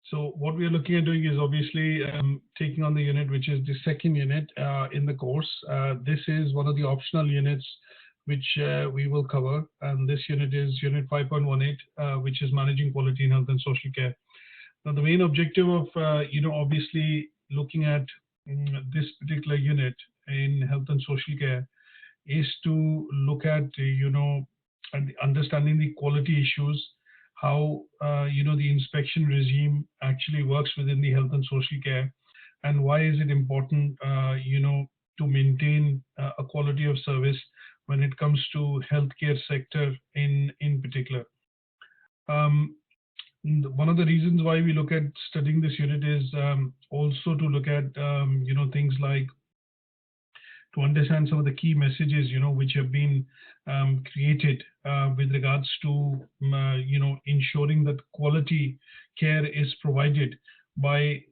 So what we are looking at doing is obviously taking on the unit, which is the second unit in the course. This is one of the optional units which we will cover. And this unit is Unit 5.18, which is Managing Quality in Health and Social Care. Now, the main objective of, obviously looking at this particular unit in health and social care is to look at, and understanding the quality issues, how, the inspection regime actually works within the health and social care, and why is it important, to maintain a quality of service when it comes to healthcare sector in particular. One of the reasons why we look at studying this unit is also to look at, things like to understand some of the key messages, which have been created with regards to, ensuring that quality care is provided by,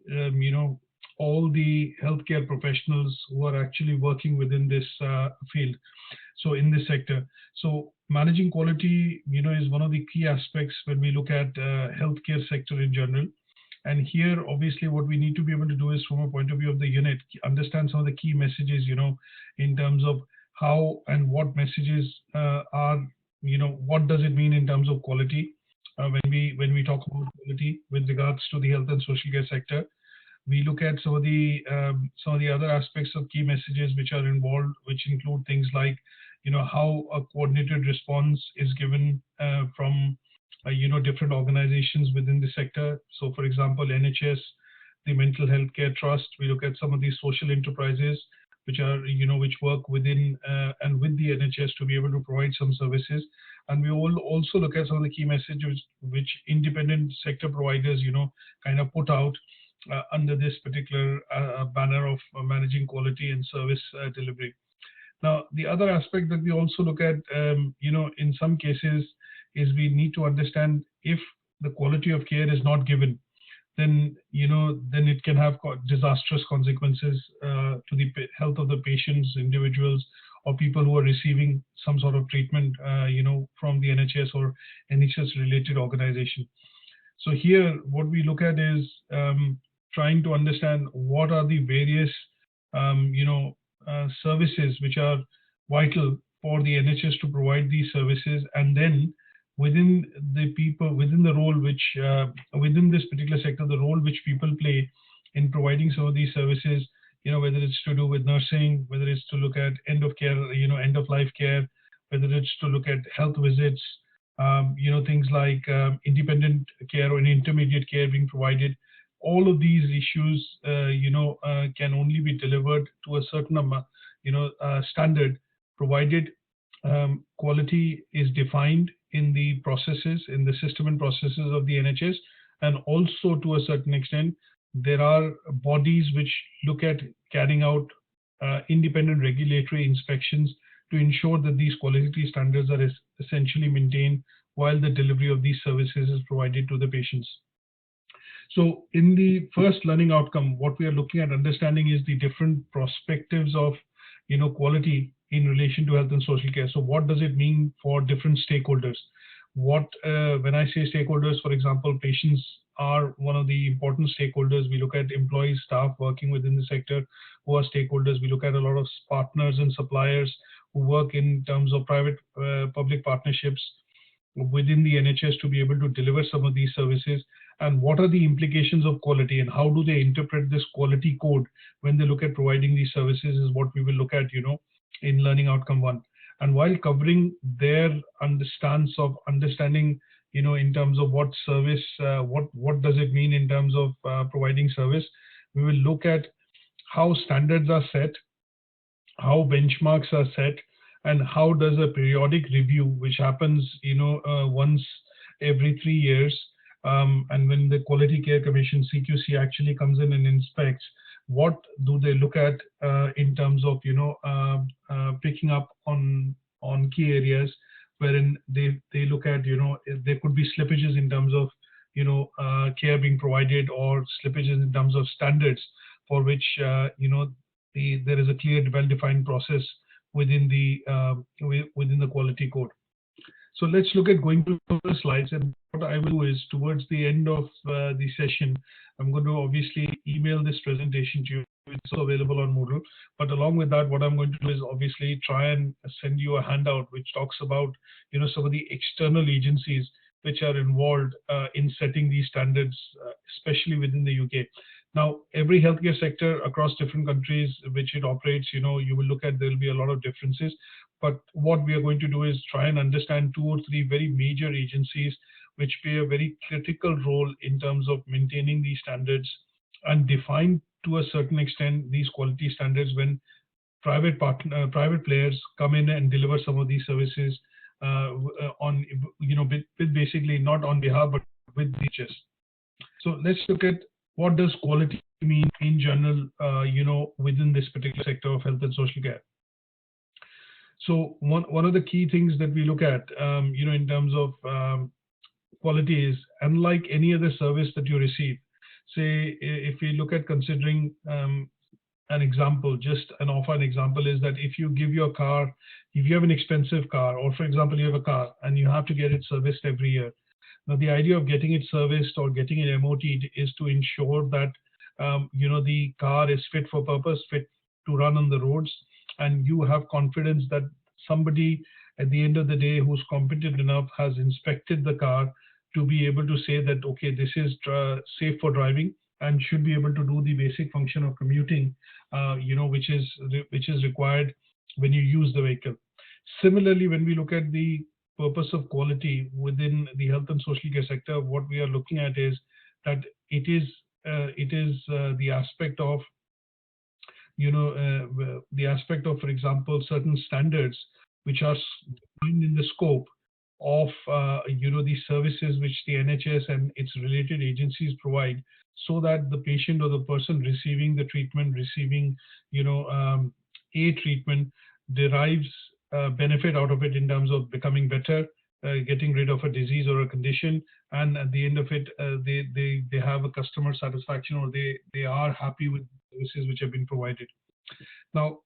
all the healthcare professionals who are actually working within this field. So in this sector, so managing quality, is one of the key aspects when we look at healthcare sector in general. And here, obviously, what we need to be able to do is, from a point of view of the unit, understand some of the key messages, in terms of how and what messages are, what does it mean in terms of quality when we talk about quality with regards to the health and social care sector. We look at some of the other aspects of key messages which are involved, which include things like, how a coordinated response is given from different organizations within the sector. So, for example, NHS, the Mental Health Care Trust. We look at some of these social enterprises which are, which work within and with the NHS to be able to provide some services. And we will also look at some of the key messages which independent sector providers, kind of put out under this particular banner of managing quality and service delivery. Now, the other aspect that we also look at, in some cases, is we need to understand if the quality of care is not given, then it can have disastrous consequences to the health of the patients, individuals, or people who are receiving some sort of treatment, from the NHS or NHS-related organization. So here, what we look at is trying to understand what are the various, services which are vital for the NHS to provide these services, and then within the people, within the role which, within this particular sector, the role which people play in providing some of these services, whether it's to do with nursing, whether it's to look at end of care, end of life care, whether it's to look at health visits, things like independent care or intermediate care being provided. All of these issues, can only be delivered to a certain amount, standard, provided quality is defined in the processes, in the system and processes of the NHS, and also to a certain extent, there are bodies which look at carrying out independent regulatory inspections to ensure that these quality standards are essentially maintained while the delivery of these services is provided to the patients. So in the first learning outcome, what we are looking at understanding is the different perspectives of, quality in relation to health and social care. So what does it mean for different stakeholders? What, when I say stakeholders, for example, patients are one of the important stakeholders. We look at employees, staff working within the sector who are stakeholders. We look at a lot of partners and suppliers who work in terms of private-public partnerships within the NHS to be able to deliver some of these services. And what are the implications of quality, and how do they interpret this quality code when they look at providing these services is what we will look at, in learning outcome 1. And while covering their understanding, in terms of what service, what does it mean in terms of providing service, we will look at how standards are set, how benchmarks are set, and how does a periodic review, which happens, once every 3 years, and when the Quality Care Commission (CQC) actually comes in and inspects, what do they look at in terms of picking up on key areas wherein they look at there could be slippages in terms of care being provided, or slippages in terms of standards for which there is a clear, well-defined process within the quality code. So let's look at going through the slides, and I will do is towards the end of the session, I'm going to obviously email this presentation to you. It's also available on Moodle. But along with that, what I'm going to do is obviously try and send you a handout which talks about, some of the external agencies which are involved in setting these standards, especially within the UK. Now, every healthcare sector across different countries which it operates, you will look at, there will be a lot of differences. But what we are going to do is try and understand 2 or 3 very major agencies which play a very critical role in terms of maintaining these standards and define to a certain extent these quality standards when private players come in and deliver some of these services on, with basically not on behalf but with NHS. So let's look at what does quality mean in general, within this particular sector of health and social care. So one of the key things that we look at, in terms of quality is, unlike any other service that you receive. Say, if we look at considering an example, just an example is that if you give your car, if you have an expensive car, or for example, you have a car and you have to get it serviced every year. Now, the idea of getting it serviced or getting it MOT'd is to ensure that, the car is fit for purpose, fit to run on the roads, and you have confidence that somebody at the end of the day who's competent enough has inspected the car to be able to say that, okay, this is safe for driving and should be able to do the basic function of commuting, which is required when you use the vehicle. Similarly, when we look at the purpose of quality within the health and social care sector, what we are looking at is that it is the aspect of, for example, certain standards which are defined in the scope of, the services which the NHS and its related agencies provide, so that the patient or the person receiving the treatment, a treatment, derives benefit out of it in terms of becoming better, getting rid of a disease or a condition, and at the end of it, they have a customer satisfaction, or they are happy with services which have been provided. Now,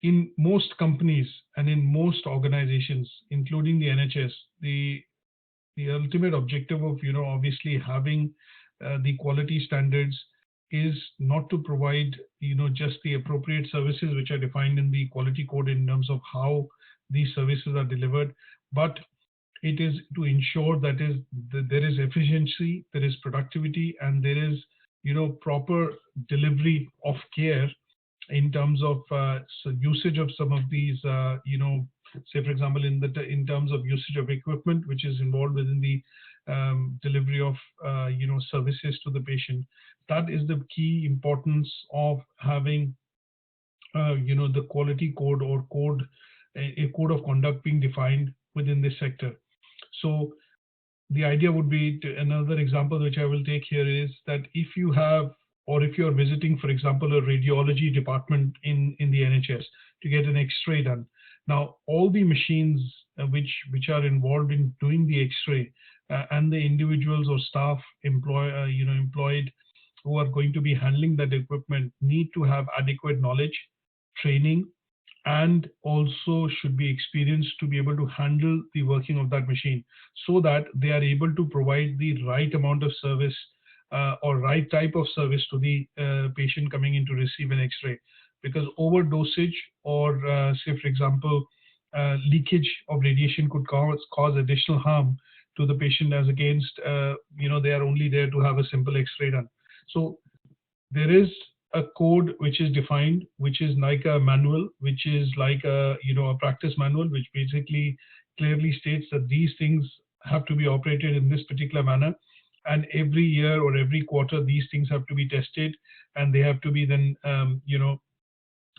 in most companies and in most organizations, including the NHS, the ultimate objective of, obviously having the quality standards is not to provide, just the appropriate services which are defined in the quality code in terms of how these services are delivered, but it is to ensure that there is efficiency, there is productivity, and there is, proper delivery of care in terms of usage of some of these, say for example, in terms of usage of equipment which is involved within the delivery of services to the patient. That is the key importance of having the quality code or a code of conduct being defined within this sector. So the idea would be another example which I will take here is that if you have, or if you're visiting, for example, a radiology department in the NHS to get an X-ray done. Now, all the machines which are involved in doing the X-ray and the individuals or staff employed who are going to be handling that equipment need to have adequate knowledge, training, and also should be experienced to be able to handle the working of that machine, so that they are able to provide the right amount of service or right type of service to the patient coming in to receive an X-ray. Because overdosage or say for example leakage of radiation could cause additional harm to the patient, as against they are only there to have a simple X-ray done. So there is a code which is defined, which is like a manual, which is like a practice manual, which basically clearly states that these things have to be operated in this particular manner, and every year or every quarter these things have to be tested, and they have to be then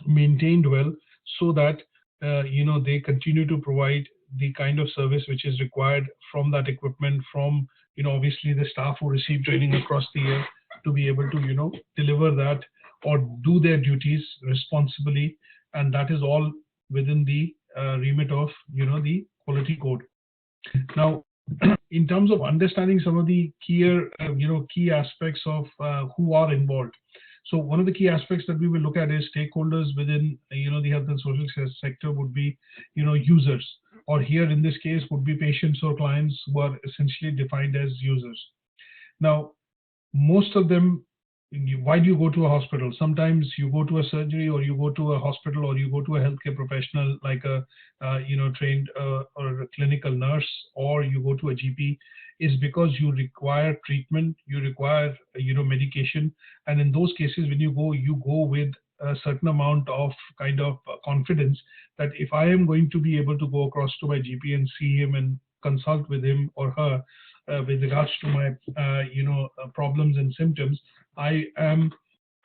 maintained well, so that they continue to provide the kind of service which is required from that equipment, from obviously the staff who receive training across the year to be able to deliver that or do their duties responsibly, and that is all within the remit of the quality code. Now, in terms of understanding some of the key aspects of who are involved. So one of the key aspects that we will look at is stakeholders within the health and social sector would be users. or here in this case would be patients or clients who are essentially defined as users. Now, most of them, why do you go to a hospital? Sometimes you go to a surgery, or you go to a hospital, or you go to a healthcare professional like a trained or a clinical nurse, or you go to a GP, is because you require treatment, you require medication, and in those cases when you go with a certain amount of kind of confidence that if I am going to be able to go across to my GP and see him and consult with him or her with regards to my problems and symptoms, I am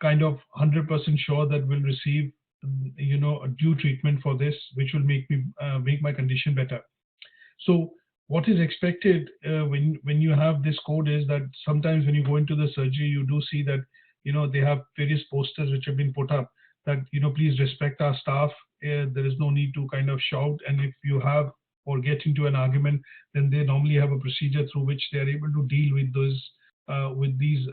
kind of 100% sure that we'll receive a due treatment for this, which will make me make my condition better. So what is expected when you have this code is that sometimes when you go into the surgery, you do see that they have various posters which have been put up that please respect our staff. There is no need to kind of shout, and if you have or get into an argument, then they normally have a procedure through which they are able to deal with these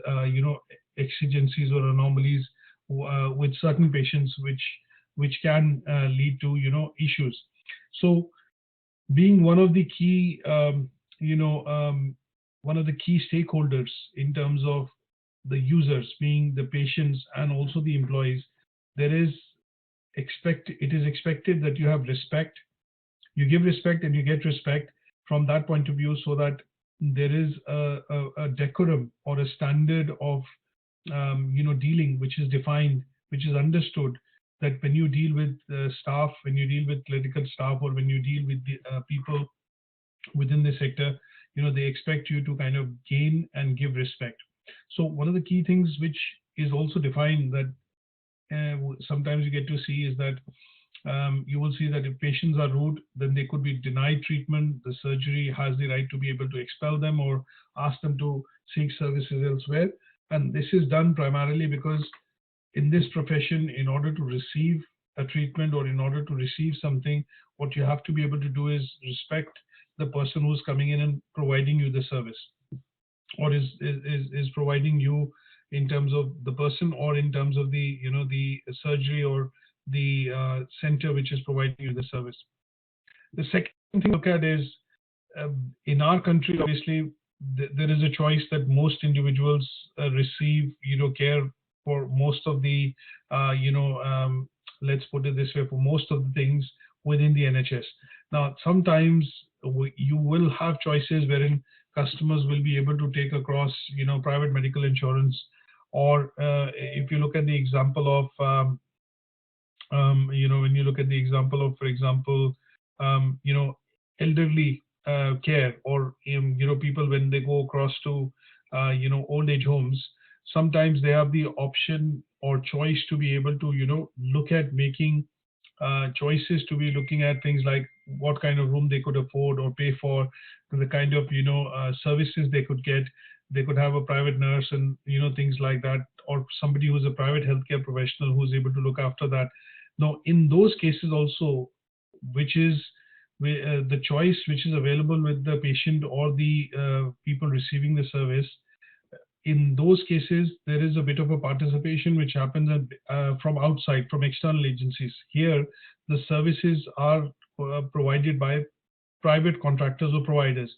exigencies or anomalies with certain patients, which can lead to issues. So being one of the key one of the key stakeholders in terms of the users, being the patients and also the employees, it is expected that you have respect. You give respect and you get respect from that point of view, so that there is a decorum or a standard of dealing which is defined, which is understood, that when you deal with staff, when you deal with clinical staff, or when you deal with the people within the sector, they expect you to kind of gain and give respect. So one of the key things which is also defined that sometimes you get to see is that you will see that if patients are rude, then they could be denied treatment. The surgery has the right to be able to expel them or ask them to seek services elsewhere. And this is done primarily because in this profession, in order to receive a treatment or in order to receive something, what you have to be able to do is respect the person who's coming in and providing you the service, or is providing you in terms of the person, or in terms of the the surgery or the center which is providing you the service. The second thing to look at is in our country, obviously, there is a choice that most individuals receive care for most of the let's put it this way, for most of the things within the NHS. Now, sometimes you will have choices wherein customers will be able to take across private medical insurance, or if you look at the example of when you look at the example of, for example, elderly care, or people when they go across to old age homes, sometimes they have the option or choice to be able to look at making choices, to be looking at things like what kind of room they could afford or pay for, the kind of services they could get. They could have a private nurse and things like that, or somebody who's a private healthcare professional who's able to look after that. Now, in those cases also, which is the choice which is available with the patient or the people receiving the service, in those cases, there is a bit of a participation which happens from outside, from external agencies. Here, the services are provided by private contractors or providers.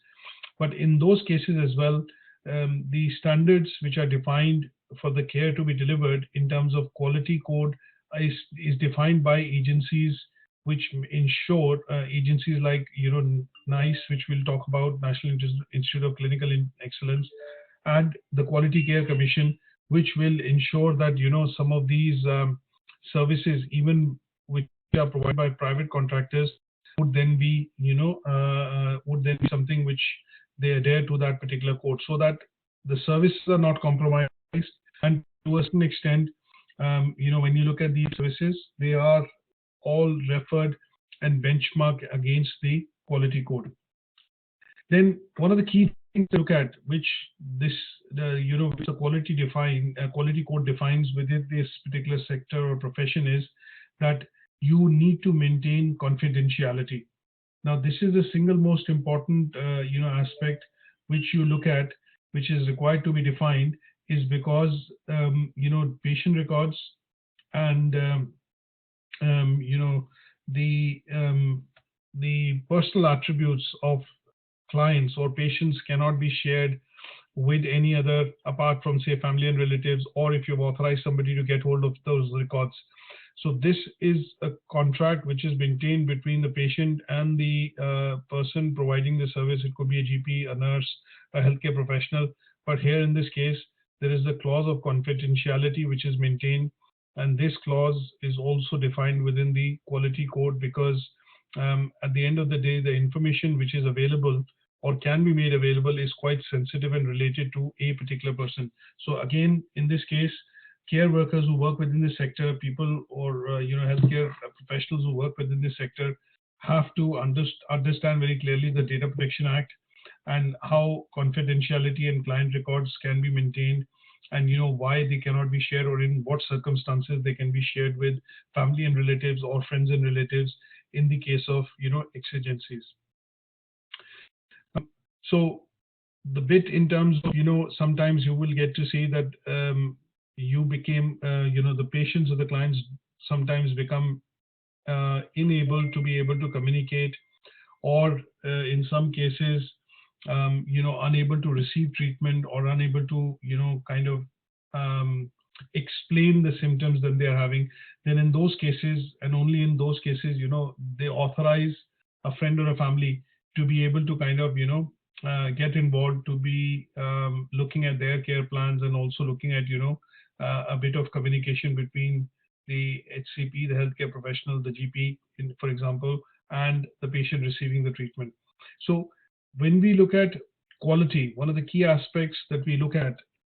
But in those cases as well, the standards which are defined for the care to be delivered in terms of quality code is defined by agencies which ensure agencies like NICE, which we'll talk about, National Institute of Clinical Excellence, and the Quality Care Commission, which will ensure that some of these services, even which are provided by private contractors, would then be something which they adhere to that particular code, so that the services are not compromised. And to a certain extent, when you look at these services, they are all referred and benchmarked against the quality code. Then one of the key things to look at, which the quality code defines within this particular sector or profession, is that you need to maintain confidentiality. Now, this is the single most important aspect which you look at, which is required to be defined, is because patient records and the personal attributes of clients or patients cannot be shared with any other apart from, say, family and relatives, or if you've authorized somebody to get hold of those records. So this is a contract which is maintained between the patient and the person providing the service. It could be a GP, a nurse, a healthcare professional. But here in this case, there is the clause of confidentiality which is maintained. And this clause is also defined within the quality code, because at the end of the day, the information which is available or can be made available is quite sensitive and related to a particular person. So again, in this case, care workers who work within this sector, people or healthcare professionals who work within this sector have to understand very clearly the Data Protection Act and how confidentiality and client records can be maintained, and why they cannot be shared, or in what circumstances they can be shared with family and relatives or friends and relatives in the case of exigencies. So the bit in terms of sometimes you will get to see that you became the patients or the clients sometimes become unable to be able to communicate, or in some cases unable to receive treatment, or unable to kind of explain the symptoms that they are having. Then in those cases, and only in those cases, they authorize a friend or a family to be able to kind of get involved, to be looking at their care plans, and also looking at a bit of communication between the HCP, the healthcare professional, the GP, for example, and the patient receiving the treatment. So when we look at quality, one of the key aspects that we look at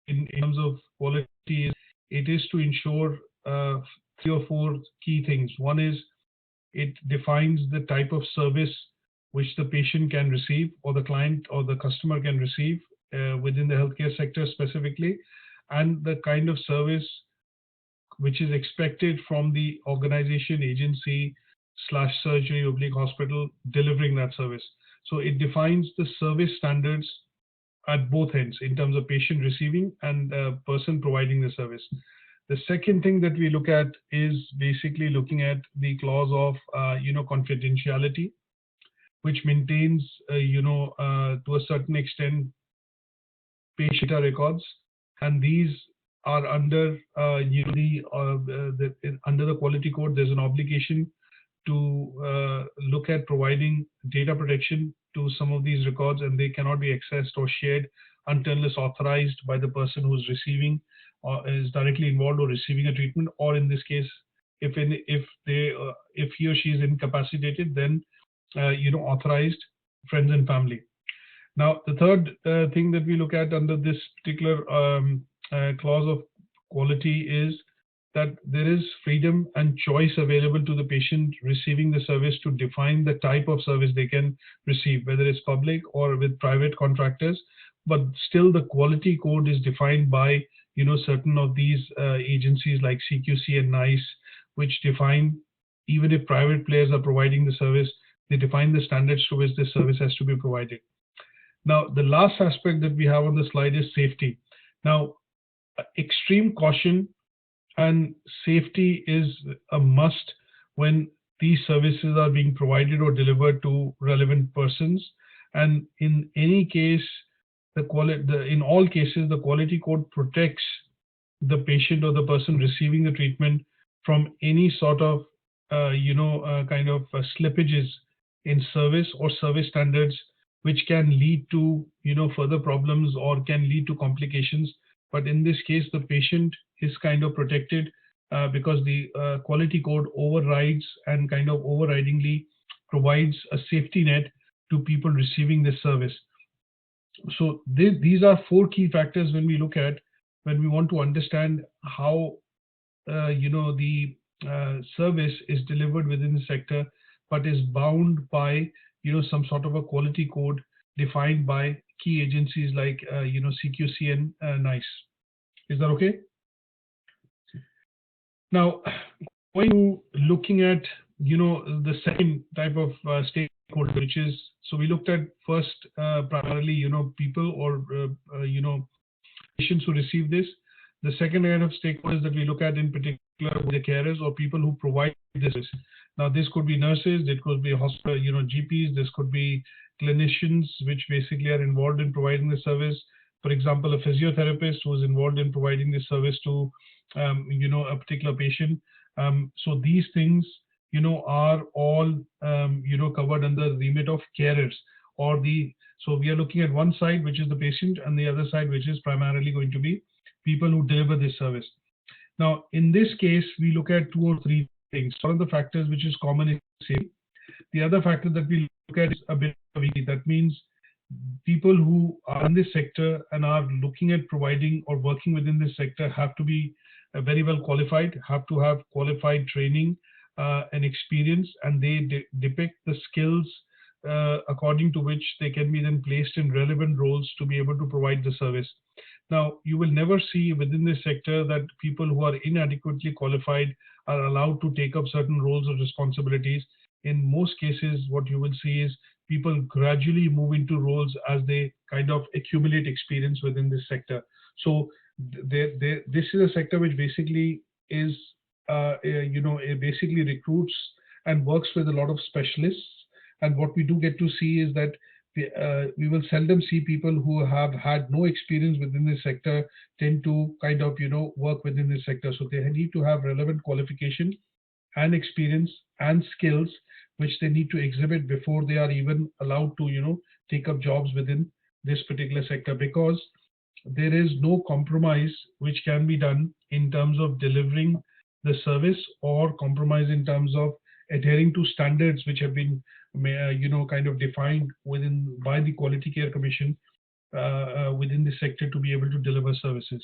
in terms of quality is it is to ensure 3 or 4 key things. One is it defines the type of service which the patient can receive, or the client or the customer can receive within the healthcare sector specifically, and the kind of service which is expected from the organization, agency / surgery / hospital delivering that service. So it defines the service standards at both ends in terms of patient receiving and person providing the service. The second thing that we look at is basically looking at the clause of confidentiality, which maintains to a certain extent patient data records, and these are under under the quality code. There's an obligation to look at providing data protection to some of these records, and they cannot be accessed or shared until unless authorized by the person who's receiving or is directly involved or receiving a treatment, or in this case, if he or she is incapacitated, then authorized friends and family. Now, the third thing that we look at under this particular clause of quality is that there is freedom and choice available to the patient receiving the service to define the type of service they can receive, whether it's public or with private contractors. But still, the quality code is defined by certain of these agencies like CQC and NICE, which define, even if private players are providing the service, they define the standards to which this service has to be provided. Now, the last aspect that we have on the slide is safety. Now, extreme caution and safety is a must when these services are being provided or delivered to relevant persons. And in any case, in all cases, the quality code protects the patient or the person receiving the treatment from any sort of slippages in service or service standards, which can lead to further problems or can lead to complications. But in this case, the patient is kind of protected because the quality code overrides and kind of overridingly provides a safety net to people receiving this service. So these are 4 key factors when we look at, when we want to understand how the service is delivered within the sector, but is bound by some sort of a quality code defined by key agencies like CQC and NICE. Is that okay? Now, looking at the second type of stakeholder, which is, so we looked at first primarily people or patients who receive this. The second kind of stakeholders that we look at in particular are the carers or people who provide this. Now, this could be nurses, it could be hospital, GPs, this could be clinicians, which basically are involved in providing the service. For example, a physiotherapist who is involved in providing this service to, a particular patient. So these things, are all, covered under the remit of carers or the. So we are looking at one side, which is the patient, and the other side, which is primarily going to be people who deliver this service. Now, in this case, we look at two or three things. One of the factors which is common is same. The other factor that we look at is a bit of equity. That means people who are in this sector and are looking at providing or working within this sector have to be very well qualified, have to have qualified training and experience, and they depict the skills according to which they can be then placed in relevant roles to be able to provide the service. Now, you will never see within this sector that people who are inadequately qualified are allowed to take up certain roles or responsibilities. In most cases, what you will see is people gradually move into roles as they kind of accumulate experience within this sector. So this is a sector which basically is, it basically recruits and works with a lot of specialists. And what we do get to see is that we will seldom see people who have had no experience within this sector tend to kind of, work within this sector. So they need to have relevant qualification and experience and skills which they need to exhibit before they are even allowed to, take up jobs within this particular sector, because there is no compromise which can be done in terms of delivering the service or compromise in terms of adhering to standards which have been, kind of defined within by the Quality Care Commission within the sector to be able to deliver services.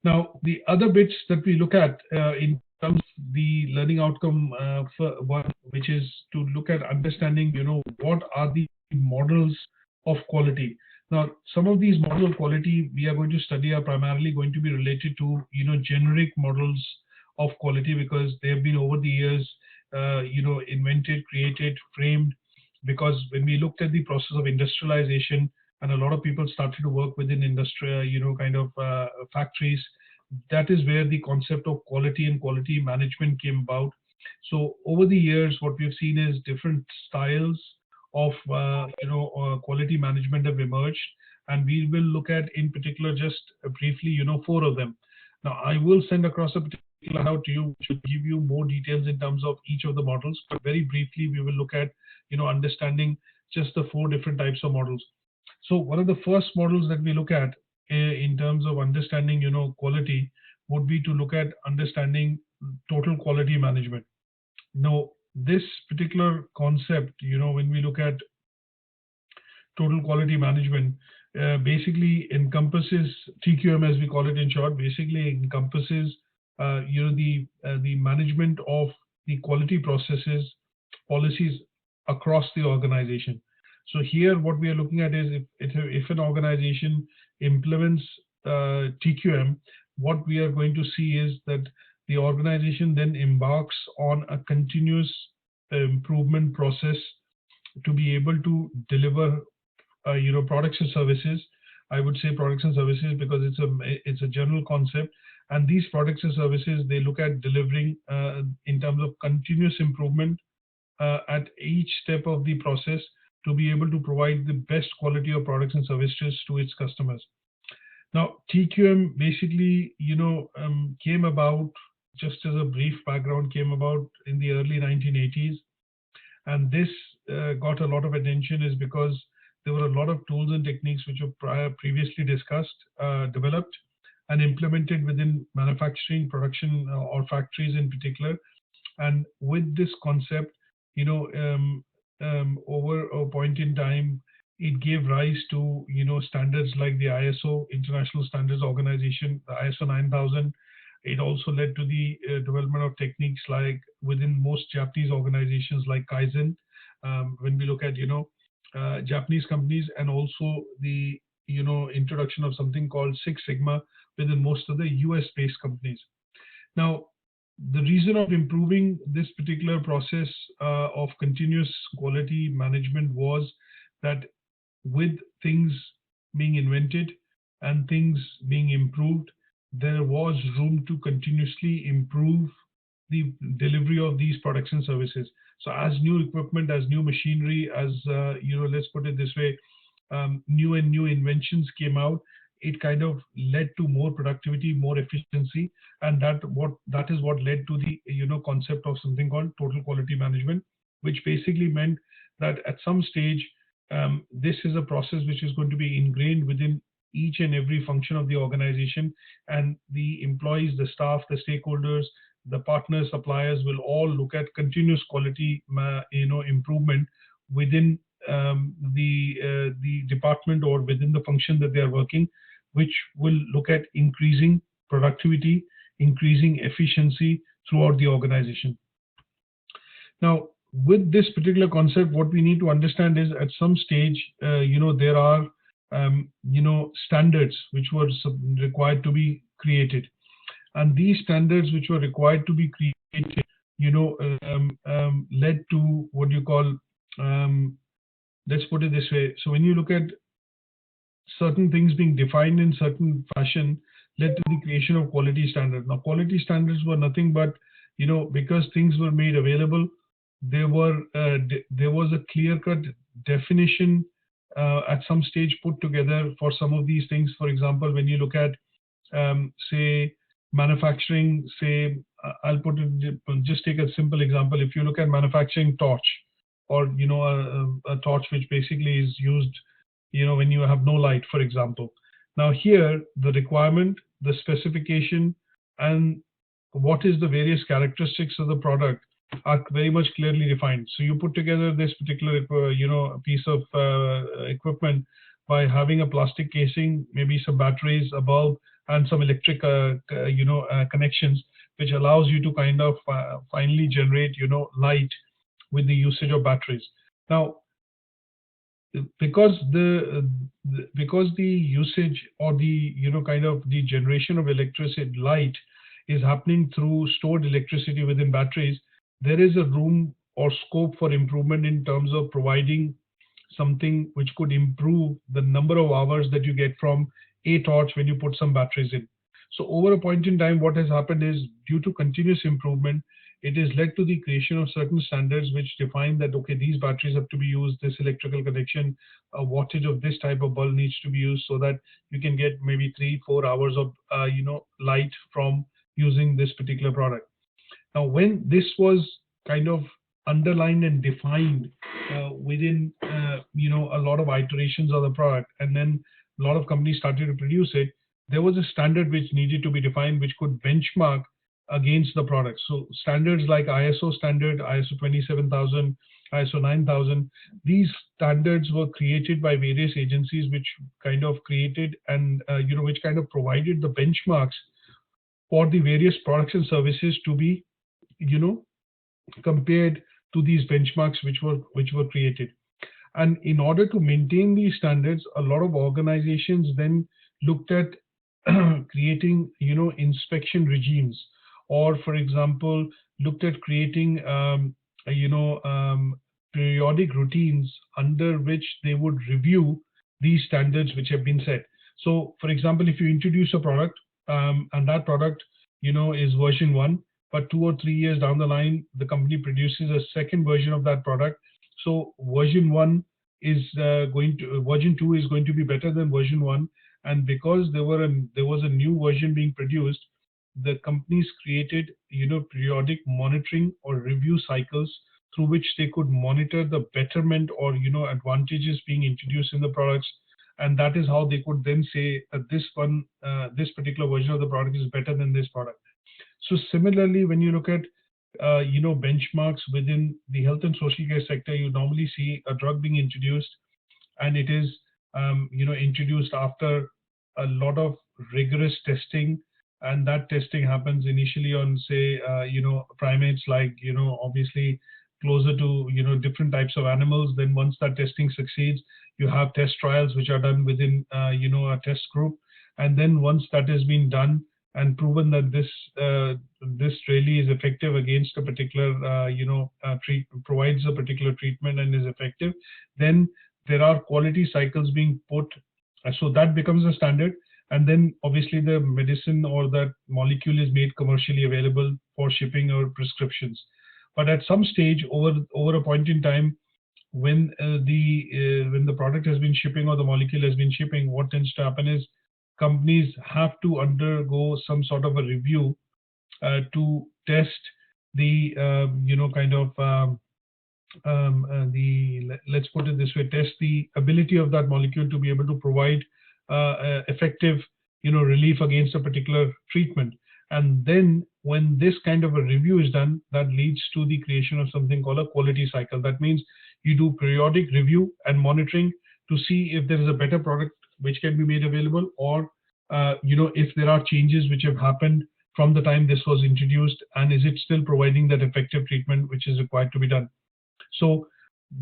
Now, the other bits that we look at in terms of the learning outcome for one, which is to look at understanding, what are the models of quality. Now, some of these models of quality we are going to study are primarily going to be related to, generic models of quality, because they have been over the years, invented, created, framed. Because when we looked at the process of industrialization, and a lot of people started to work within industrial, factories, that is where the concept of quality and quality management came about. So over the years, what we've seen is different styles of, quality management have emerged, and we will look at in particular just briefly, 4 of them. Now, I will send across a particular handout to you, which will give you more details in terms of each of the models. But very briefly, we will look at, understanding just the 4 different types of models. So one of the first models that we look at in terms of understanding, quality would be to look at understanding total quality management. Now, this particular concept, when we look at total quality management, basically encompasses TQM, as we call it in short, basically encompasses, the management of the quality processes, policies across the organization. So here, what we are looking at is if an organization implements TQM, what we are going to see is that the organization then embarks on a continuous improvement process to be able to deliver, products and services. I would say products and services because it's a general concept. And these products and services, they look at delivering in terms of continuous improvement at each step of the process to be able to provide the best quality of products and services to its customers. Now, TQM basically, came about, just as a brief background, came about in the early 1980s. And this got a lot of attention is because there were a lot of tools and techniques which were previously discussed, developed, and implemented within manufacturing, production, or factories in particular. And with this concept, over a point in time, it gave rise to, standards like the ISO, International Standards Organization, the ISO 9000. It also led to the development of techniques like within most Japanese organizations like Kaizen. When we look at, Japanese companies, and also the, introduction of something called Six Sigma within most of the US-based companies. Now, the reason of improving this particular process of continuous quality management was that with things being invented and things being improved, there was room to continuously improve the delivery of these products and services. So as new equipment, as new machinery, as let's put it this way, new inventions came out, it kind of led to more productivity, more efficiency, and that is what led to the concept of something called total quality management, which basically meant that at some stage, this is a process which is going to be ingrained within each and every function of the organization, and the employees, the staff, the stakeholders, the partners, suppliers will all look at continuous quality improvement within the department or within the function that they are working, which will look at increasing productivity, increasing efficiency throughout the organization. Now, with this particular concept, what we need to understand is at some stage, there are standards which were required to be created, and these standards which were required to be created, led to what you call, let's put it this way. So when you look at certain things being defined in certain fashion, led to the creation of quality standards. Now, quality standards were nothing but, because things were made available, there was a clear-cut definition at some stage put together for some of these things. For example, when you look at, say, manufacturing, say, I'll put it, just take a simple example. If you look at manufacturing torch, or a torch which basically is used, when you have no light, for example. Now here, the requirement, the specification, and what is the various characteristics of the product are very much clearly defined. So you put together this particular, piece of equipment by having a plastic casing, maybe some batteries, a bulb, and some electric, connections, which allows you to kind of finally generate, light with the usage of batteries. Now, because the usage or the kind of the generation of electricity, light, is happening through stored electricity within batteries, there is a room or scope for improvement in terms of providing something which could improve the number of hours that you get from a torch when you put some batteries in. So over a point in time, what has happened is, due to continuous improvement, it has led to the creation of certain standards which define that, okay, these batteries have to be used, this electrical connection, a wattage of this type of bulb needs to be used, so that you can get maybe 3-4 hours of light from using this particular product. Now, when this was kind of underlined and defined within a lot of iterations of the product, and then a lot of companies started to produce it, there was a standard which needed to be defined, which could benchmark against the product. So standards like ISO standard, ISO 27000, ISO 9000, these standards were created by various agencies, which kind of created and which kind of provided the benchmarks for the various products and services to be compared to these benchmarks which were created. And in order to maintain these standards, a lot of organizations then looked at creating inspection regimes, or for example looked at creating periodic routines under which they would review these standards which have been set. So for example, if you introduce a product and that product is version 1, but 2 or 3 years down the line the company produces a second version of that product, so version 2 is going to be better than version 1, and because there was a new version being produced, the companies created periodic monitoring or review cycles through which they could monitor the betterment or advantages being introduced in the products, and that is how they could then say that this particular version of the product is better than this product. So similarly, when you look at benchmarks within the health and social care sector, you normally see a drug being introduced, and it is introduced after a lot of rigorous testing, and that testing happens initially on, say, primates, like obviously closer to different types of animals. Then once that testing succeeds, you have test trials which are done within a test group, and then once that has been done and proven that this really is effective against a particular provides a particular treatment and is effective, then there are quality cycles being put, so that becomes a standard. and then obviously the medicine or that molecule is made commercially available for shipping or prescriptions. But at some stage over a point in time, when the product has been shipping or the molecule has been shipping, what tends to happen is companies have to undergo some sort of a review to test the kind of let's put it this way, test the ability of that molecule to be able to provide effective relief against a particular treatment. And then when this kind of a review is done, that leads to the creation of something called a quality cycle. That means you do periodic review and monitoring to see if there is a better product which can be made available, or if there are changes which have happened from the time this was introduced, and is it still providing that effective treatment which is required to be done. So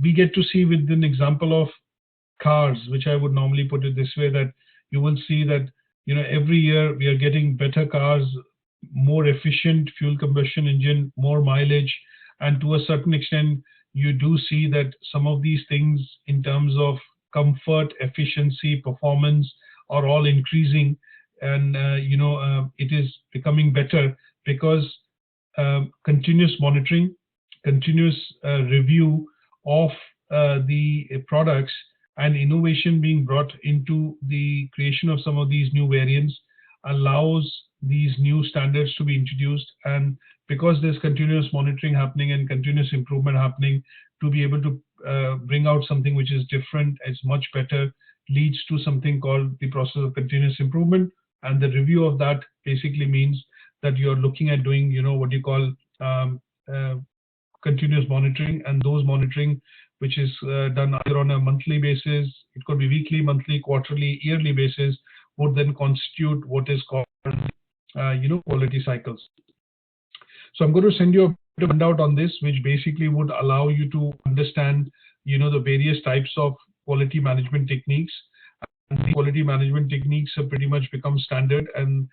we get to see with an example of cars, which I would normally put it this way, that you will see that every year we are getting better cars, more efficient fuel combustion engine, more mileage, and to a certain extent you do see that some of these things in terms of comfort, efficiency, performance are all increasing, and it is becoming better because continuous monitoring, continuous review of the products, and innovation being brought into the creation of some of these new variants allows these new standards to be introduced. And because there's continuous monitoring happening and continuous improvement happening, to be able to bring out something which is different, is much better, leads to something called the process of continuous improvement. And the review of that basically means that you're looking at doing what you call continuous monitoring, and those monitoring which is done either on a monthly basis, it could be weekly, monthly, quarterly, yearly basis, would then constitute what is called quality cycles. So I'm going to send you a handout on this, which basically would allow you to understand the various types of quality management techniques. And the quality management techniques have pretty much become standard, and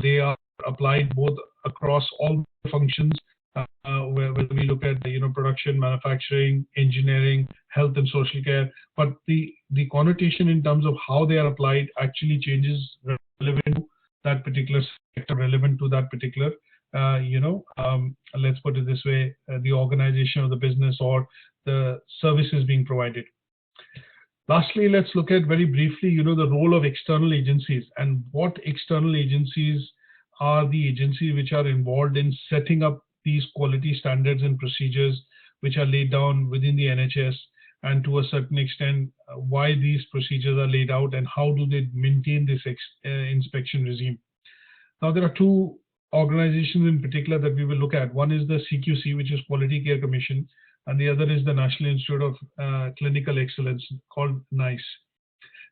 they are applied both across all functions, whether we look at production, manufacturing, engineering, health and social care, but the connotation in terms of how they are applied actually changes relevant to that particular sector, relevant to that particular let's put it this way, the organization of the business or the services being provided. Lastly, let's look at very briefly the role of external agencies, and what external agencies are the agencies which are involved in setting up these quality standards and procedures which are laid down within the NHS, and to a certain extent why these procedures are laid out and how do they maintain this inspection regime. Now there are two organizations in particular that we will look at. One is the CQC, which is Quality Care Commission, and the other is the National Institute of Clinical Excellence, called NICE.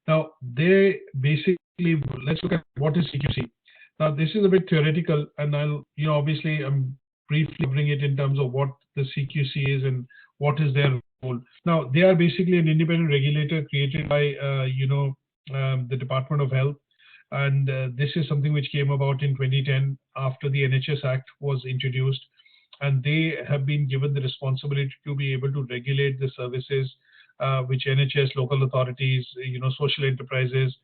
Now they basically, let's look at what is CQC. Now this is a bit theoretical, and I'll obviously I'm briefly bring it in terms of what the CQC is and what is their role. Now they are basically an independent regulator created by the Department of Health, and this is something which came about in 2010 after the NHS Act was introduced, and they have been given the responsibility to be able to regulate the services which NHS, local authorities, social enterprises,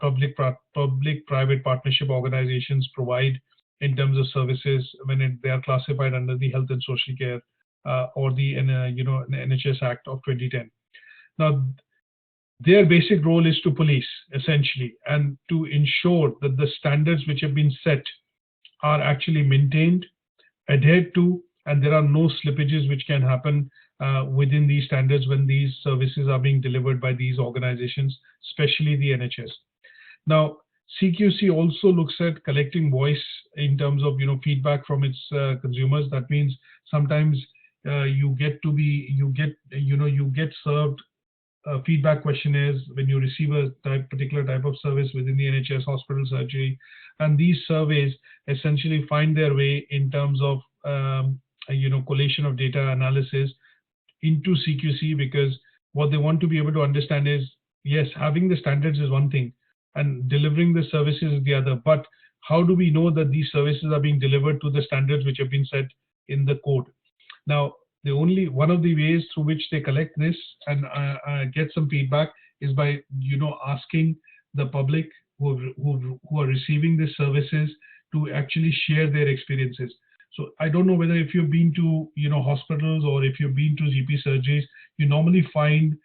public-private partnership organizations provide in terms of services when they are classified under the Health and Social Care or the NHS Act of 2010. Now, their basic role is to police, essentially, and to ensure that the standards which have been set are actually maintained, adhered to, and there are no slippages which can happen within these standards when these services are being delivered by these organizations, especially the NHS. Now, CQC also looks at collecting voice in terms of feedback from its consumers. That means sometimes you get served feedback questionnaires when you receive a particular type of service within the NHS hospital surgery, and these surveys essentially find their way in terms of collation of data analysis into CQC, because what they want to be able to understand is, yes, having the standards is one thing and delivering the services is the other, but how do we know that these services are being delivered to the standards which have been set in the code? Now, one of the ways through which they collect this and get some feedback is by asking the public who are receiving these services to actually share their experiences. So I don't know whether if you've been to hospitals or if you've been to GP surgeries, you normally find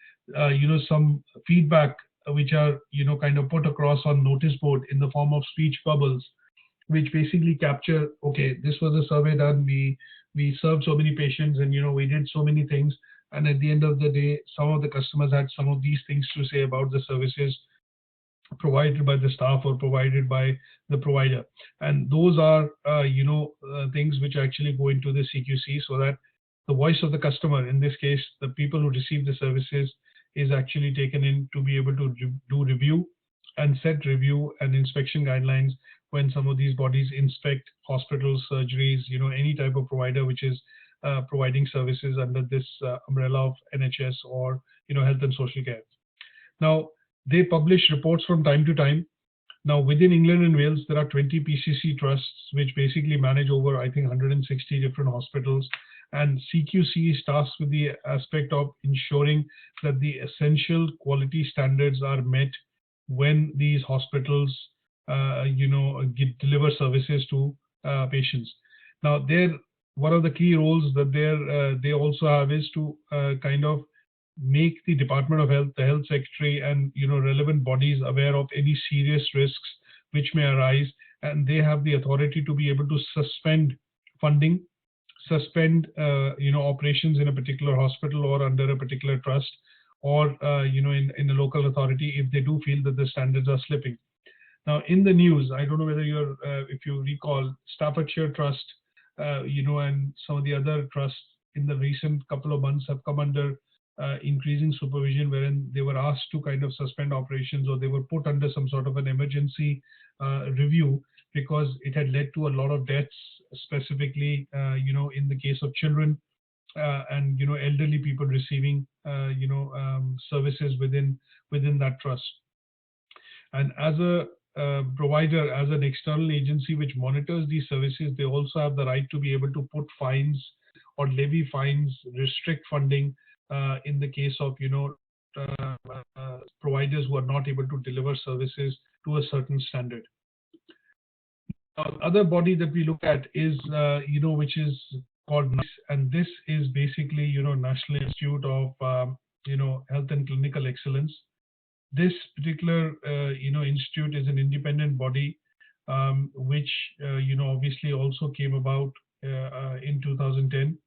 some feedback which are kind of put across on notice board in the form of speech bubbles, which basically capture, okay, this was a survey done, we served so many patients, and we did so many things, and at the end of the day, some of the customers had some of these things to say about the services provided by the staff or provided by the provider. And those are things which actually go into the CQC, so that the voice of the customer, in this case the people who receive the services, is actually taken in to be able to do review and set review and inspection guidelines when some of these bodies inspect hospitals, surgeries, any type of provider which is providing services under this umbrella of NHS or health and social care. Now, they publish reports from time to time. Now, within England and Wales, there are 20 PCC trusts which basically manage over, I think, 160 different hospitals. And CQC is tasked with the aspect of ensuring that the essential quality standards are met when these hospitals, deliver services to patients. Now, one of the key roles that they also have is to kind of make the Department of Health, the Health Secretary, and relevant bodies aware of any serious risks which may arise, and they have the authority to be able to suspend funding, suspend operations in a particular hospital or under a particular trust, or in a local authority if they do feel that the standards are slipping. Now, in the news, I don't know whether if you recall, Staffordshire Trust, and some of the other trusts in the recent couple of months have come under increasing supervision, wherein they were asked to kind of suspend operations, or they were put under some sort of an emergency review, because it had led to a lot of deaths, specifically, in the case of children and elderly people receiving services within that trust. And as a provider, as an external agency which monitors these services, they also have the right to be able to put fines or levy fines, restrict funding in the case of providers who are not able to deliver services to a certain standard. Other body that we look at is which is called NICE, and this is basically National Institute of Health and Clinical Excellence. This particular institute is an independent body which obviously also came about in 2010.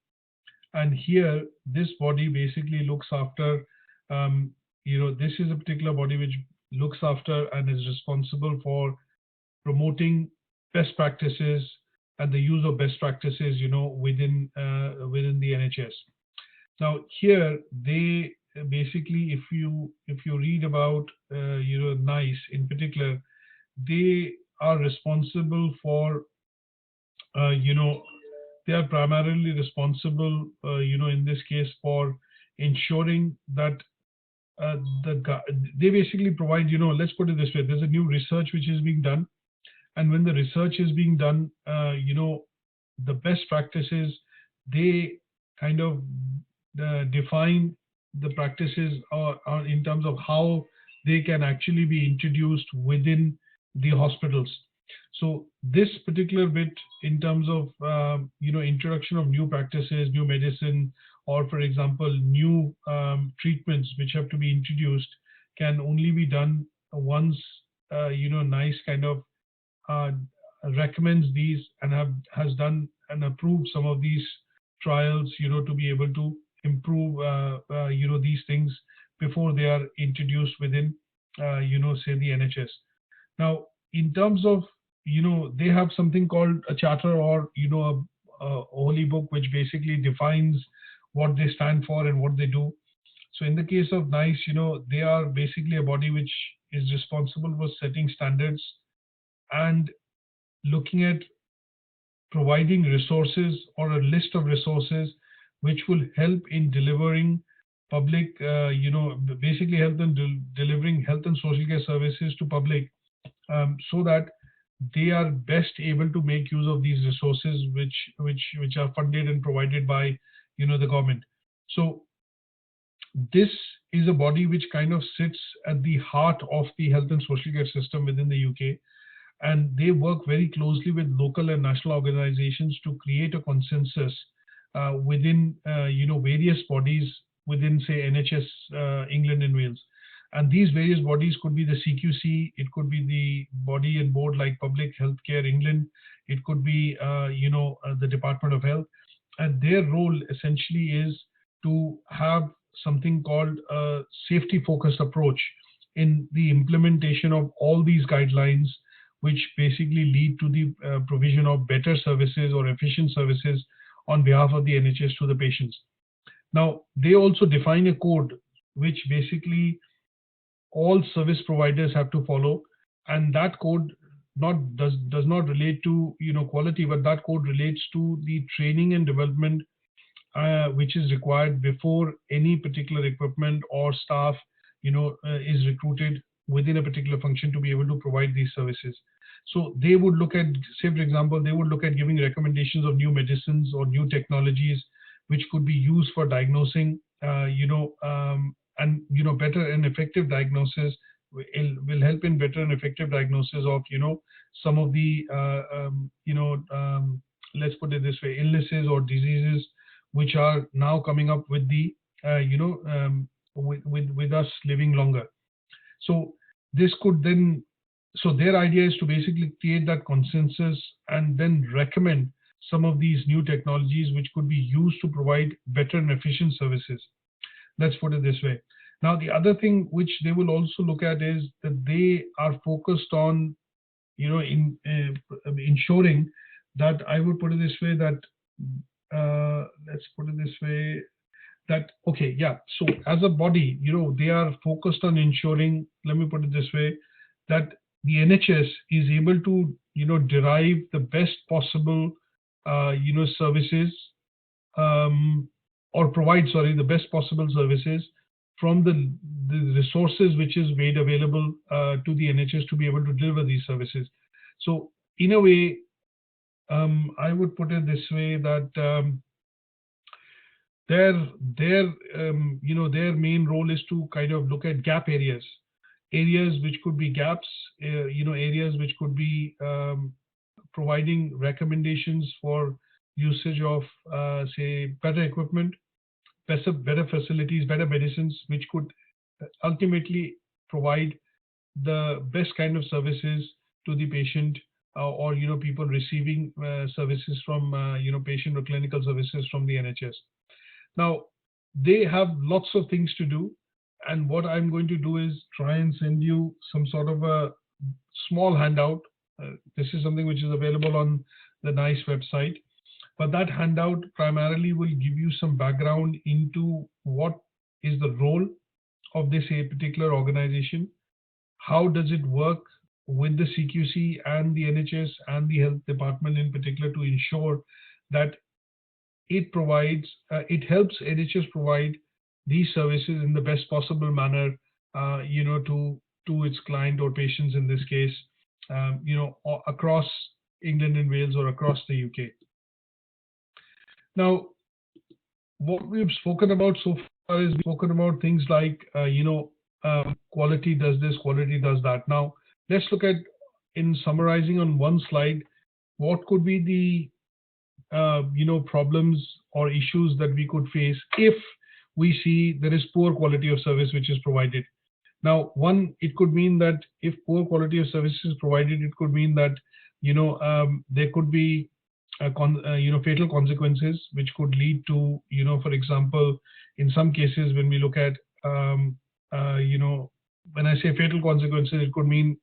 And here, this body basically looks after, this is a particular body which looks after and is responsible for promoting best practices and the use of best practices, within the NHS. Now, here they basically, if you read about, NICE in particular, they are responsible for, they are primarily responsible, in this case, for ensuring that they basically provide, let's put it this way, there's a new research which is being done. And when the research is being done, the best practices, they kind of define the practices in terms of how they can actually be introduced within the hospitals. So this particular bit in terms of introduction of new practices, new medicine, or for example new treatments which have to be introduced, can only be done once NICE kind of recommends these and has done and approved some of these trials, to be able to improve these things before they are introduced within say the NHS. Now, in terms of they have something called a charter, or a holy book which basically defines what they stand for and what they do. So in the case of NICE, they are basically a body which is responsible for setting standards and looking at providing resources or a list of resources which will help in delivering public, basically help them delivering health and social care services to public, so that they are best able to make use of these resources which are funded and provided by the government. So this is a body which kind of sits at the heart of the health and social care system within the UK, and they work very closely with local and national organizations to create a consensus within various bodies within, say, NHS England and Wales. And these various bodies could be the CQC, it could be the body and board like Public Healthcare England, it could be the Department of Health, and their role essentially is to have something called a safety focused approach in the implementation of all these guidelines, which basically lead to the provision of better services or efficient services on behalf of the NHS to the patients. Now, they also define a code which basically all service providers have to follow, and that code does not relate to quality, but that code relates to the training and development which is required before any particular equipment or staff is recruited within a particular function to be able to provide these services. So they would look at, say for example, they would look at giving recommendations of new medicines or new technologies which could be used for diagnosing and better and effective diagnosis will help in better and effective diagnosis of some of the let's put it this way, illnesses or diseases which are now coming up with the with us living longer. So this could then, so their idea is to basically create that consensus and then recommend some of these new technologies which could be used to provide better and efficient services. Let's put it this way. Now, the other thing which they will also look at is that they are focused on, ensuring that, I would put it this way, that let's put it this way, that okay, yeah. So as a body, they are focused on ensuring, let me put it this way, that the NHS is able to, derive the best possible, services, or provide, sorry, the best possible services from the resources which is made available to the NHS to be able to deliver these services. So in a way, I would put it this way, that their main role is to kind of look at gap areas which could be gaps, areas which could be providing recommendations for usage of, say, better equipment, better facilities, better medicines, which could ultimately provide the best kind of services to the patient or people receiving services from patient or clinical services from the NHS. Now, they have lots of things to do, and what I'm going to do is try and send you some sort of a small handout. This is something which is available on the NICE website, but that handout primarily will give you some background into what is the role of this particular organization, how does it work with the CQC and the NHS and the health department in particular to ensure that it provides, it helps NHS provide these services in the best possible manner, to its client or patients in this case, across England and Wales or across the UK. Now, what we've spoken about so far is we've spoken about things like, quality does this, quality does that. Now, let's look at, in summarizing on one slide, what could be the problems or issues that we could face if we see there is poor quality of service which is provided. Now, one, it could mean that if poor quality of service is provided, it could mean that there could be fatal consequences which could lead to, for example, in some cases when we look at when I say fatal consequences, it could mean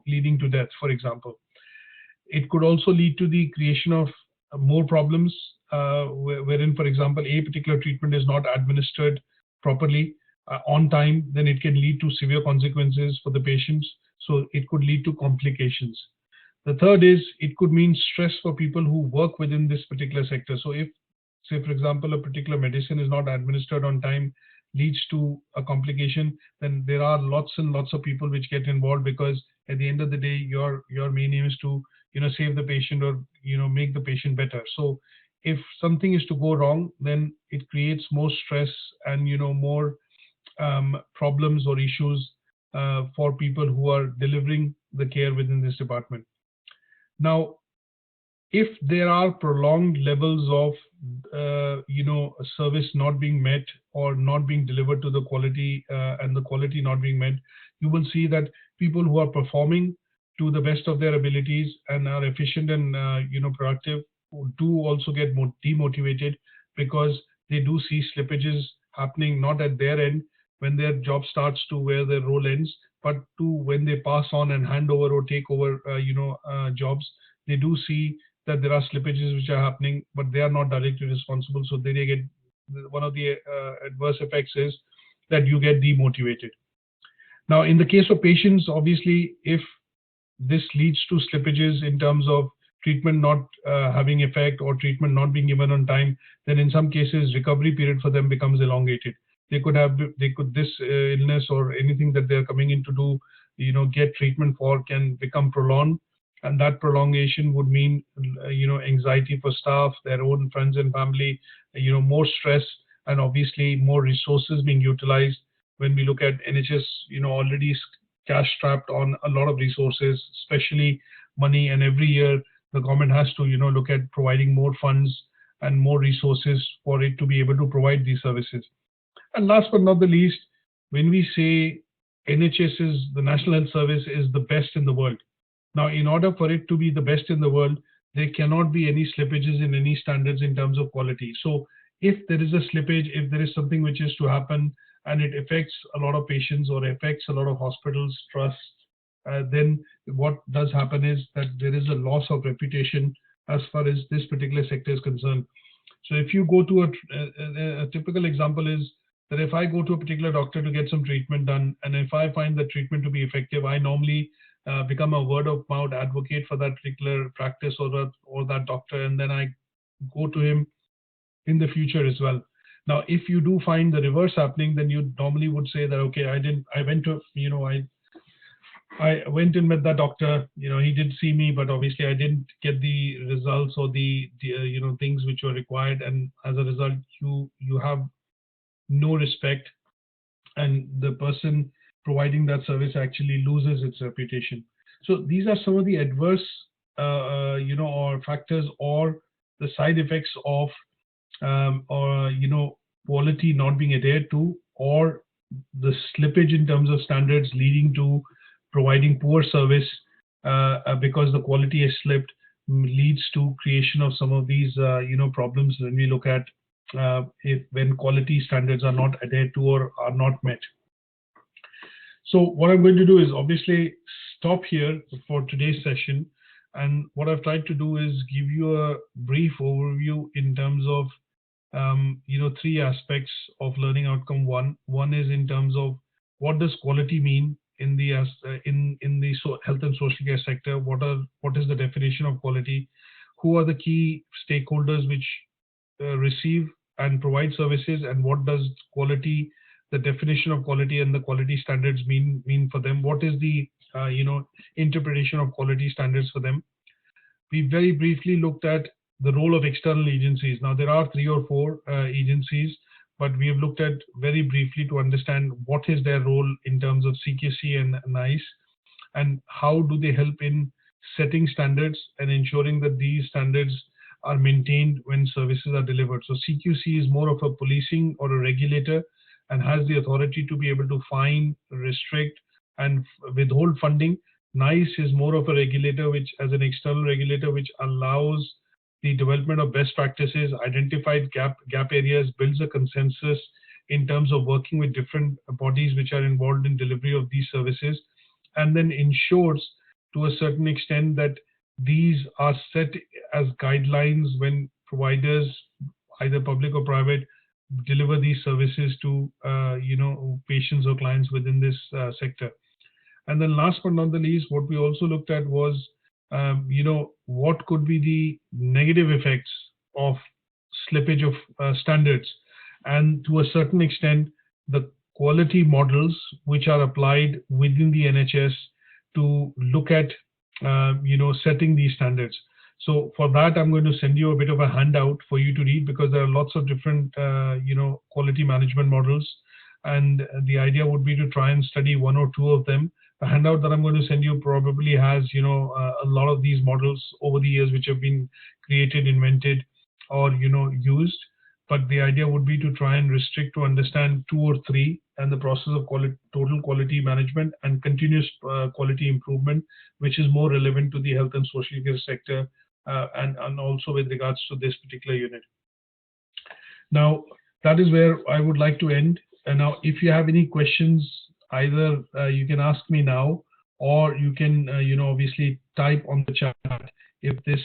leading to death, for example. It could also lead to the creation of more problems, wherein, for example, a particular treatment is not administered properly on time, then it can lead to severe consequences for the patients. So it could lead to complications. The third is it could mean stress for people who work within this particular sector. So if, say, for example, a particular medicine is not administered on time, leads to a complication, then there are lots and lots of people which get involved, because at the end of the day, your main aim is to save the patient or make the patient better. So if something is to go wrong, then it creates more stress and more problems or issues for people who are delivering the care within this department. Now, if there are prolonged levels of service not being met or not being delivered to the quality and the quality not being met, you will see that people who are performing to the best of their abilities and are efficient and productive do also get more demotivated, because they do see slippages happening not at their end when their job starts to where their role ends, but to when they pass on and hand over or take over jobs. They do see that there are slippages which are happening, but they are not directly responsible. So they get, one of the adverse effects is that you get demotivated. Now, in the case of patients, obviously, if this leads to slippages in terms of treatment not having effect or treatment not being given on time, then in some cases recovery period for them becomes elongated. They could this illness or anything that they're coming in to do, get treatment for, can become prolonged, and that prolongation would mean anxiety for staff, their own friends and family, more stress, and obviously more resources being utilized. When we look at NHS, already cash strapped on a lot of resources, especially money, and every year the government has to look at providing more funds and more resources for it to be able to provide these services. And last but not the least, when we say NHS is the National Health Service is the best in the world. Now, in order for it to be the best in the world, there cannot be any slippages in any standards in terms of quality. So if there is a slippage, if there is something which is to happen and it affects a lot of patients or affects a lot of hospitals' trust, then what does happen is that there is a loss of reputation as far as this particular sector is concerned. So if you go to a typical example is that if I go to a particular doctor to get some treatment done, and if I find the treatment to be effective, I normally become a word of mouth advocate for that particular practice or that doctor, and then I go to him in the future as well. Now, if you do find the reverse happening, then you normally would say that, okay, I went to, I went and met that doctor, he did see me, but obviously I didn't get the results or the things which were required. And as a result, you have no respect, and the person providing that service actually loses its reputation. So these are some of the adverse, or factors or the side effects of, quality not being adhered to, or the slippage in terms of standards leading to providing poor service because the quality has slipped, leads to creation of some of these problems when we look at when quality standards are not adhered to or are not met. So what I'm going to do is obviously stop here for today's session, and what I've tried to do is give you a brief overview in terms of three aspects of learning outcome. One is in terms of what does quality mean in the health and social care sector. What is the definition of quality? Who are the key stakeholders which receive and provide services, and what does quality, the definition of quality and the quality standards mean for them? What is the interpretation of quality standards for them? We very briefly looked at the role of external agencies. Now, there are 3 or 4 agencies, but we have looked at very briefly to understand what is their role in terms of CQC and NICE, and how do they help in setting standards and ensuring that these standards are maintained when services are delivered. So CQC is more of a policing or a regulator and has the authority to be able to fine, restrict, and withhold funding. NICE is more of a regulator, which as an external regulator, which allows the development of best practices, identified gap areas, builds a consensus in terms of working with different bodies which are involved in delivery of these services, and then ensures to a certain extent that these are set as guidelines when providers, either public or private, deliver these services to patients or clients within this sector. And then last but not the least, what we also looked at was what could be the negative effects of slippage of standards, and to a certain extent the quality models which are applied within the NHS to look at setting these standards. So for that, I'm going to send you a bit of a handout for you to read, because there are lots of different quality management models. and the idea would be to try and study one or two of them. The handout that I'm going to send you probably has, a lot of these models over the years which have been created, invented, or used. But the idea would be to try and restrict to understand two or three, and the process of total quality management and continuous quality improvement, which is more relevant to the health and social care sector, and also with regards to this particular unit. Now, that is where I would like to end. And now, if you have any questions, either you can ask me now, or you can, obviously type on the chat if this,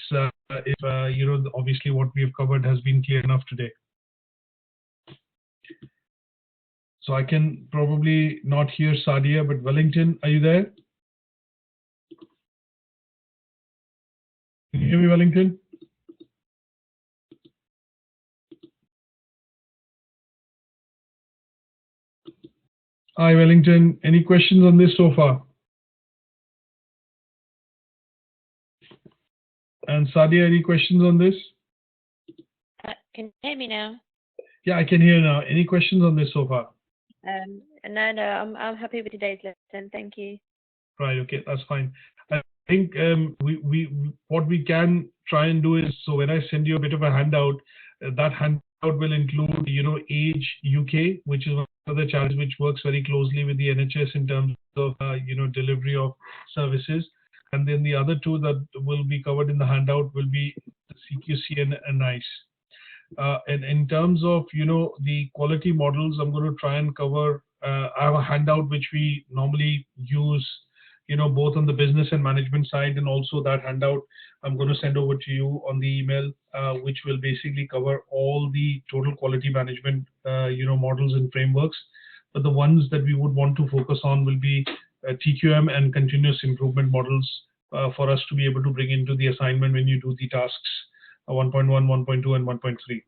obviously what we have covered has been clear enough today. So I can probably not hear Sadia, but Wellington, are you there? Can you hear me, Wellington? Hi, Wellington. Any questions on this so far? And Sadia, any questions on this? Can you hear me now? Yeah, I can hear now. Any questions on this so far? No, I'm happy with today's lesson. Thank you. Right. Okay, that's fine. I think what we can try and do is, so when I send you a bit of a handout, that handout will include, Age UK, which is one of the channels which works very closely with the NHS in terms of, delivery of services. And then the other two that will be covered in the handout will be CQC and NICE. And in terms of, the quality models, I'm going to try and cover, I have a handout which we normally use, both on the business and management side, and also that handout I'm going to send over to you on the email, which will basically cover all the total quality management, models and frameworks. But the ones that we would want to focus on will be TQM and continuous improvement models for us to be able to bring into the assignment when you do the tasks 1.1, 1.2, and 1.3.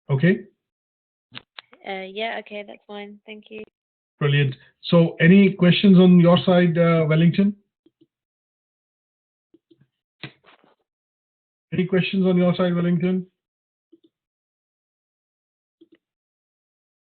Okay? Yeah, okay, that's fine. Thank you. Brilliant. So any questions on your side, Wellington? Any questions on your side, Wellington?